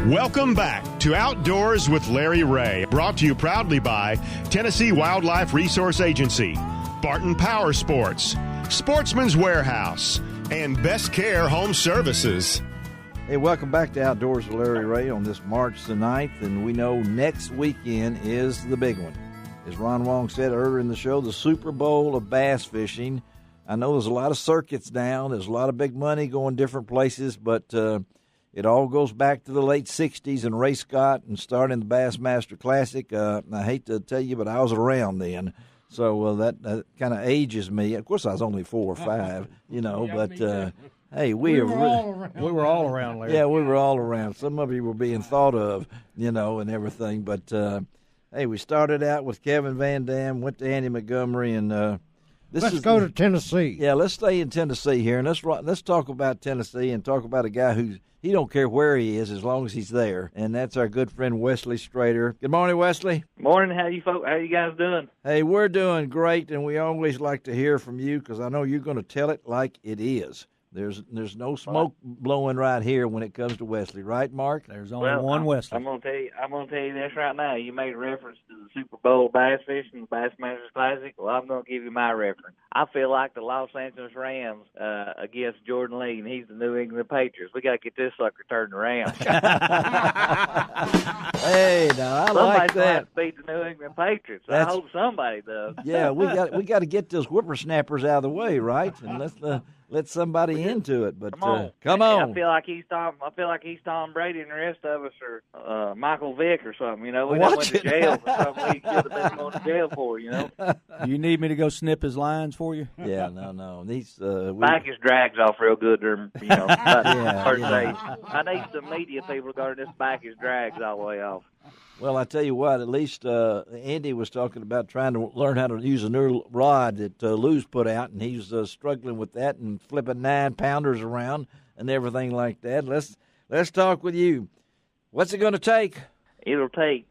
Welcome back to Outdoors with Larry Ray, brought to you proudly by Tennessee Wildlife Resource Agency, Barton Power Sports, Sportsman's Warehouse, and Best Care Home Services. Hey, welcome back to Outdoors with Larry Ray on this March the 9th, and we know next weekend is the big one. As Ron Wong said earlier in the show, the Super Bowl of bass fishing. I know there's a lot of circuits down. There's a lot of big money going different places, but it all goes back to the late 60s and Ray Scott and starting the Bassmaster Classic. I hate to tell you, but I was around then. So that kind of ages me. Of course, I was only 4 or 5, but hey, we were all around, Larry. Yeah, we were all around. Some of you were being thought of, and everything. But, hey, we started out with Kevin Van Dam, went to Andy Montgomery, and let's go to Tennessee. Yeah, let's stay in Tennessee here, and let's talk about Tennessee and talk about a guy he don't care where he is as long as he's there, and that's our good friend Wesley Strader. Good morning, Wesley. Morning. How you guys doing? Hey, we're doing great, and we always like to hear from you because I know you're going to tell it like it is. There's no smoke blowing right here when it comes to Wesley, right, Mark? There's only one Wesley. I'm gonna tell you this right now. You made reference to the Super Bowl bass fishing, the Bassmasters Classic. Well, I'm gonna give you my reference. I feel like the Los Angeles Rams against Jordan Lee, and he's the New England Patriots. We gotta get this sucker turned around. Hey, now I like that. Somebody's gonna have to beat the New England Patriots. I hope somebody does. Yeah, we got to get those whippersnappers out of the way, right? And let somebody into it. But come on. I feel like he's Tom Brady, and the rest of us are Michael Vick or something. We done went to jail for something we should have been going to jail for. You need me to go snip his lines for you? Yeah, no. These back his drags off real good. First day. I need some media people to go to this back his drags all the way off. Well, I tell you what, at least Andy was talking about trying to learn how to use a new rod that Lou's put out, and he's struggling with that and flipping 9-pounders around and everything like that. Let's talk with you. What's it going to take? It'll take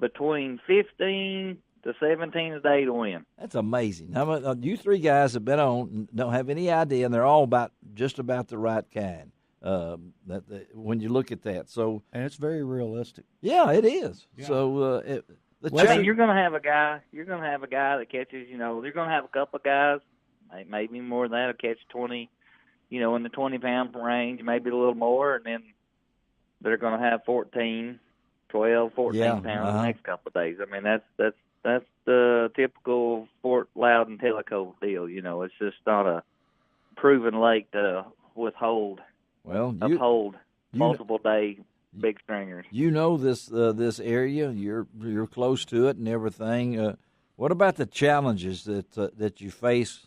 between 15 to 17 a day to win. That's amazing. You 3 guys have been on and don't have any idea, and they're all just about the right kind. When you look at that, and it's very realistic. Yeah, it is. Yeah. So you're going to have a guy. You're going to have a guy that catches. You're going to have a couple of guys, maybe more than that, will catch 20. In the 20-pound range, maybe a little more, and then they're going to have 14 pounds the next couple of days. I mean, that's the typical Fort Loudon Tellico deal. It's just not a proven lake to uphold multiple day big stringers. This area. You're close to it and everything. What about the challenges that you face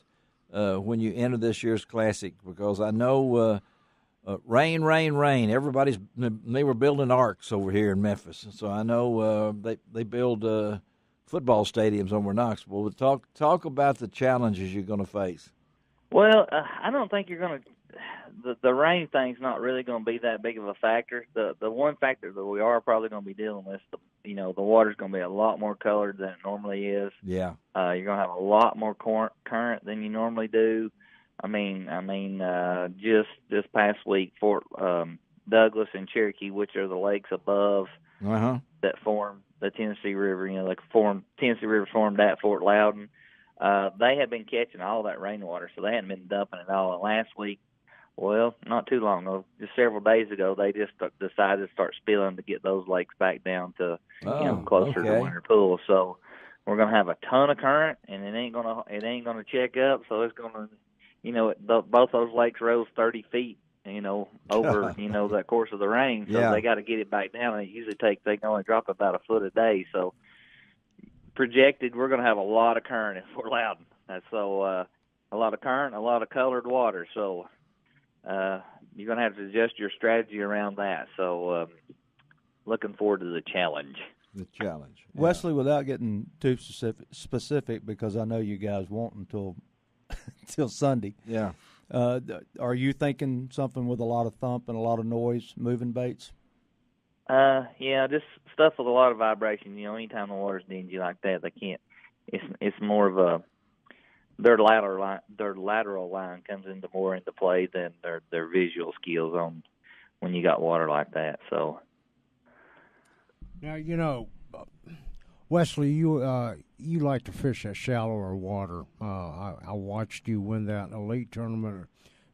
when you enter this year's classic? Because I know rain. They were building arcs over here in Memphis, so I know they build football stadiums over in Knoxville. Talk about the challenges you're going to face. Well, I don't think you're going to. The rain thing's not really going to be that big of a factor. The one factor that we are probably going to be dealing with, the water's going to be a lot more colored than it normally is. Yeah. You're going to have a lot more current than you normally do. I mean, just this past week, Fort Douglas and Cherokee, which are the lakes above that form the Tennessee River, Tennessee River formed at Fort Loudon. They had been catching all that rainwater, so they hadn't been dumping it all. And last week, well, not too long ago, just several days ago, they just decided to start spilling to get those lakes back down to closer to winter pools. So we're going to have a ton of current, and it ain't gonna check up. So it's going to, both those lakes rose 30 feet, over that course of the rain. So they got to get it back down. And it usually they can only drop about a foot a day. So projected, we're going to have a lot of current in Fort Loudon. So a lot of current, a lot of colored water. So you're going to have to adjust your strategy around that. So looking forward to the challenge. Yeah. Wesley, without getting too specific, because I know you guys won't until Sunday. Yeah. Are you thinking something with a lot of thump and a lot of noise, moving baits? Yeah, just stuff with a lot of vibration. Anytime the water's dingy like that, they can't. It's more of a their lateral line comes into play than their visual skills on when you got water like that. So Now, Wesley, you like to fish at shallower water. I watched you win that elite tournament at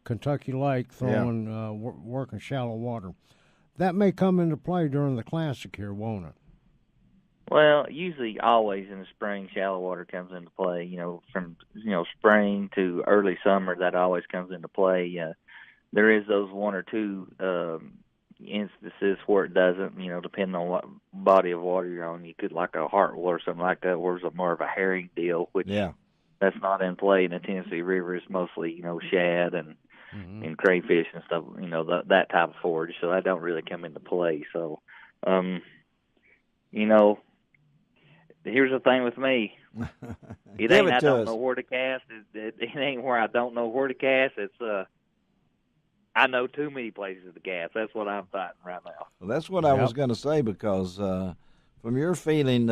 Kentucky Lake, working shallow water. That may come into play during the Classic here, won't it? Well, usually, always in the spring, shallow water comes into play. From spring to early summer, that always comes into play. There is those one or two instances where it doesn't. Depending on what body of water you're on, you could like a Hartwell or something like that, where it's more of a herring deal, which that's not in play in the Tennessee River. It's mostly shad and crayfish and stuff. That type of forage, so that don't really come into play. So, here's the thing with me. It ain't I don't know where to cast. It ain't where I don't know where to cast. It's I know too many places to cast. That's what I'm fighting right now. Well, that's what I was going to say, because from your feeling,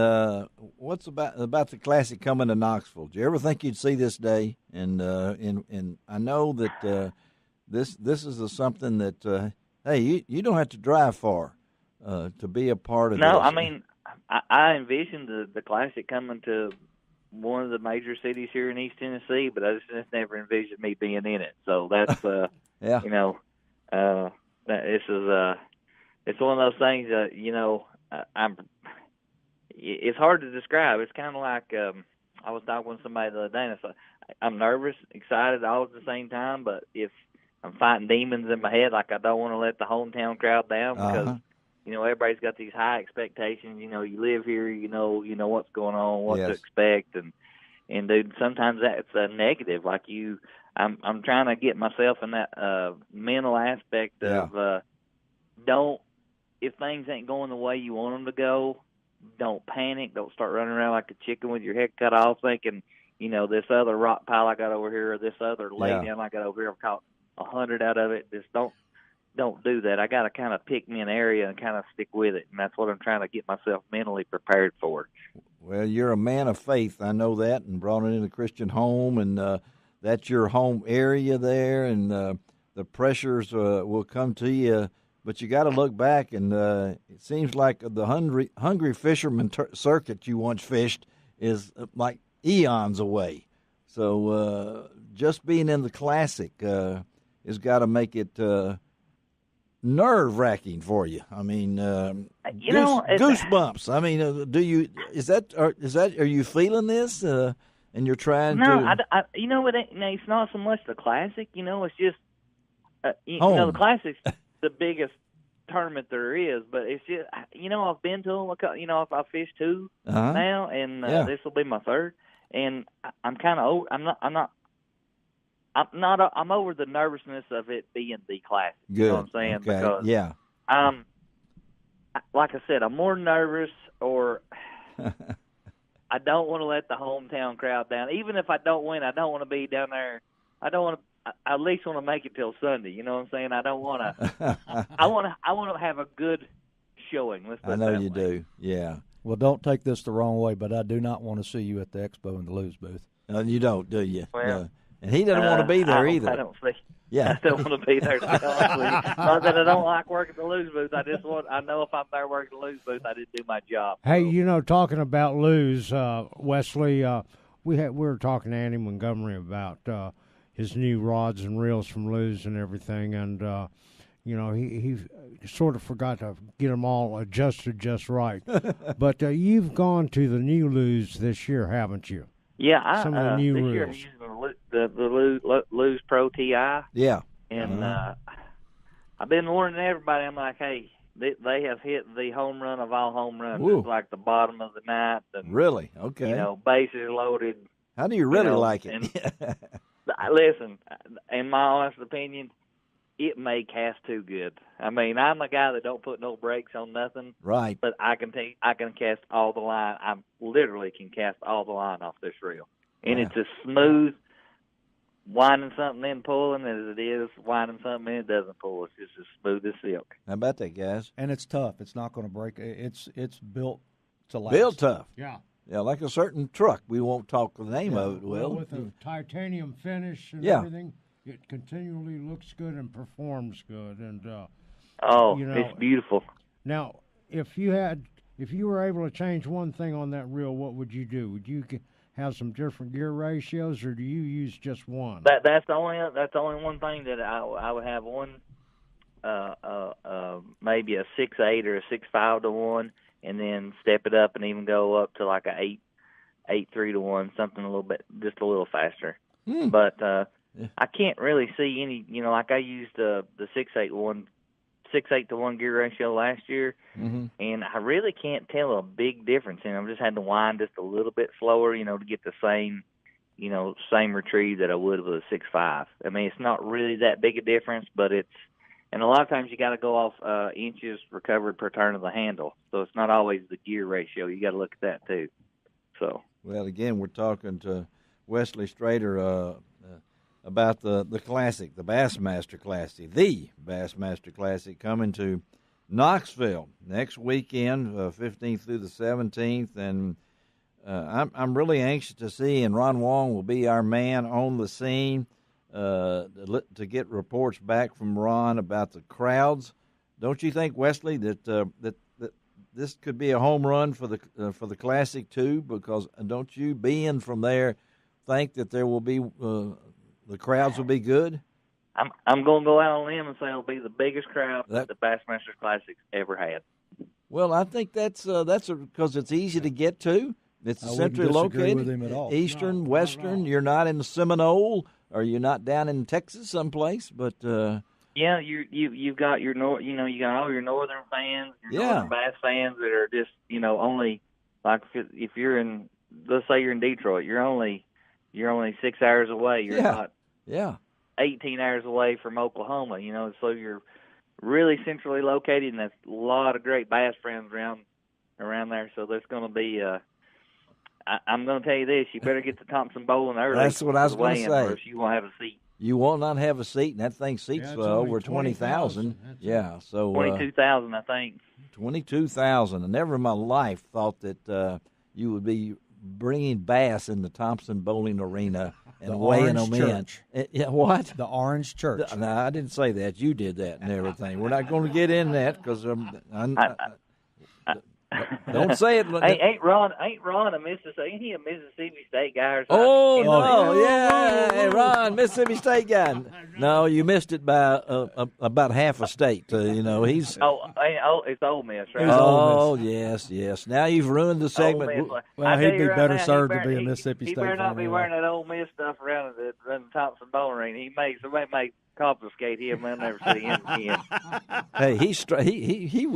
what's about the Classic coming to Knoxville? Do you ever think you'd see this day? And I know that this is something that hey, you don't have to drive far to be a part of. No, this. I mean, I envisioned the Classic coming to one of the major cities here in East Tennessee, but I just never envisioned me being in it. So that's yeah. This is it's one of those things that it's hard to describe. It's kind of like I was talking with somebody the other day, and it's like, I'm nervous, excited all at the same time, but if I'm fighting demons in my head, like I don't want to let the hometown crowd down because everybody's got these high expectations. You live here, you know what's going on, what to expect, and dude, sometimes that's a negative. Like I'm trying to get myself in that mental aspect of if things ain't going the way you want them to go, don't panic, don't start running around like a chicken with your head cut off, thinking this other rock pile I got over here or this other lay down I got over here, I've caught 100 out of it. Just don't do that. I got to kind of pick me an area and kind of stick with it, and that's what I'm trying to get myself mentally prepared for. Well, you're a man of faith, I know that, and brought it in a Christian home, and that's your home area there, and the pressures will come to you. But you got to look back, and it seems like the hungry fisherman circuit you once fished is like eons away. So just being in the Classic has got to make it nerve-wracking for you. I mean, goosebumps. I mean, are you feeling this? And you're trying to. No, it's not so much the Classic. It's just the Classic's the biggest tournament there is. But it's just I've been to them. I've fished two now, and this will be my third. And I'm kind of I'm over the nervousness of it being the Classic. Good. You know what I'm saying? Okay. Because like I said, I'm more nervous or. I don't want to let the hometown crowd down. Even if I don't win, I don't want to be down there. I don't want to. I at least want to make it till Sunday. You know what I'm saying? I don't want to. I want to have a good showing. Let's put I know that you way. do. Yeah. Well, don't take this the wrong way, but I do not want to see you at the expo in the Lewis booth. You don't, do you? Well, no. And he doesn't want to be there either. I don't see. Yeah. I don't want to be there. To be honest with you. Not that I don't like working the Lewis booth. I know if I'm there working the Lewis booth, I didn't do my job. Hey, talking about Lewis, Wesley, we were talking to Andy Montgomery about his new rods and reels from Lewis and everything, and he sort of forgot to get them all adjusted just right. But you've gone to the new Lewis this year, haven't you? Yeah, some of the new this rules. year I'm using the Lewis Pro TI. Yeah. And I've been warning everybody. I'm like, hey, they have hit the home run of all home runs. Woo. It's like the bottom of the ninth. And, Really? Okay. Bases loaded. How do you really like it? Listen, in my honest opinion, it may cast too good. I mean, I'm a guy that don't put no brakes on nothing. Right. But I can cast all the line. I literally can cast all the line off this reel. And it's as smooth winding something in pulling as it is winding something in it doesn't pull. It's just as smooth as silk. How about that, guys? And it's tough. It's not going to break. It's built to last. Built tough. Yeah. Yeah, like a certain truck. We won't talk the name of it. Well, with a titanium finish and everything, it continually looks good and performs good. And it's beautiful. Now, if you had if you were able to change one thing on that reel, what would you do? Would you have some different gear ratios, or do you use just one? That's the only one thing that I would have one, maybe a 6.8 or a 6.5 to 1, and then step it up and even go up to like a 8.3 to 1, something just a little faster. But I can't really see any, like I used the 6.8 to 1 gear ratio last year, and I really can't tell a big difference. And I've just had to wind just a little bit slower, to get the same retrieve that I would with a 6.5. I mean, it's not really that big a difference, but and a lot of times you got to go off inches recovered per turn of the handle. So it's not always the gear ratio. You got to look at that too. So. Well, again, we're talking to Wesley Strader about the Classic, the Bassmaster Classic, coming to Knoxville next weekend, 15th through the 17th, and I'm really anxious to see. And Ron Wong will be our man on the scene to get reports back from Ron about the crowds. Don't you think, Wesley, that this could be a home run for the Classic too? Because don't you, being from there, think that there will be the crowds will be good? I'm going to go out on a limb and say it'll be the biggest crowd that the Bassmaster Classic's ever had. Well, I think that's because it's easy to get to. It's centrally located. With him at all. Eastern, Western. You're not in Seminole, or you're not down in Texas someplace, but. Yeah, you've got your you got all your northern fans, northern bass fans that are just only like if you're in, let's say you're in Detroit, you're only 6 hours away. You're not 18 hours away from Oklahoma. So you're really centrally located, and there's a lot of great bass friends around there. So there's going to be I'm going to tell you this: you better get to Thompson Bowling early. That's what I was going to say. Or you won't have a seat. You will not have a seat, and that thing seats over 20,000. Yeah, so 22,000, I think. 22,000. I never in my life thought that you would be bringing bass in the Thompson Bowling Arena and weighing them in. Yeah, what? The Orange Church. No, I didn't say that. You did that and everything. We're not going to get in that because don't say it. Ain't Ron a Mississippi? Ain't he a Mississippi State guy or something? Oh no, yeah, hey, Ron, Mississippi State guy. No, you missed it by about half a state. He's. It's Ole Miss, right? Oh yes. Now you've ruined the segment. Well, he'd be better served to be a Mississippi State. He better not be wearing that Ole Miss stuff around the Thompson Bowling Arena. Somebody may confiscate him. I'll never see him again. Hey,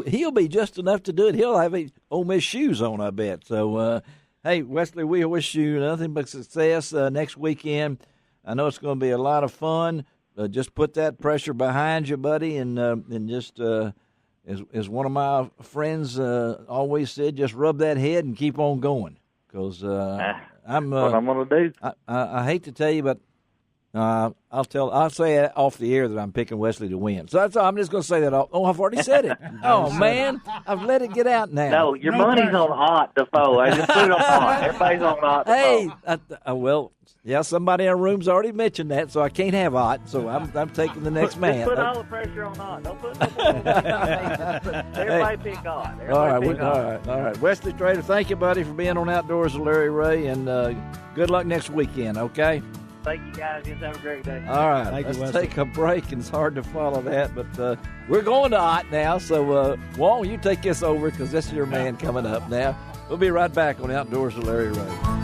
he'll be just enough to do it. He'll have Ole Miss shoes on, I bet. So, hey, Wesley, we wish you nothing but success next weekend. I know it's going to be a lot of fun. Just put that pressure behind you, buddy, and just as one of my friends always said, just rub that head and keep on going. Because I'm what I'm going to do. I hate to tell you, but. I'll say it off the air that I'm picking Wesley to win. So that's all. I'm just going to say that. I've already said it. Oh man, I've let it get out now. No, your money's on Ott Defoe. I just put it on Ott. Everybody's on Ott Defoe. Hey, well, yeah, somebody in our room's already mentioned that, so I can't have Ott. So I'm taking the next man. Just put all the pressure on Ott. Don't put no Everybody pick Ott. All right. Wesley Strader, thank you, buddy, for being on Outdoors with Larry Ray, and good luck next weekend. Okay. Thank you, guys. Just have a great day. All right. Let's take a break. It's hard to follow that, but we're going to Ott now. So, Wong, you take this over because this is your man coming up now. We'll be right back on Outdoors with Larry Ray.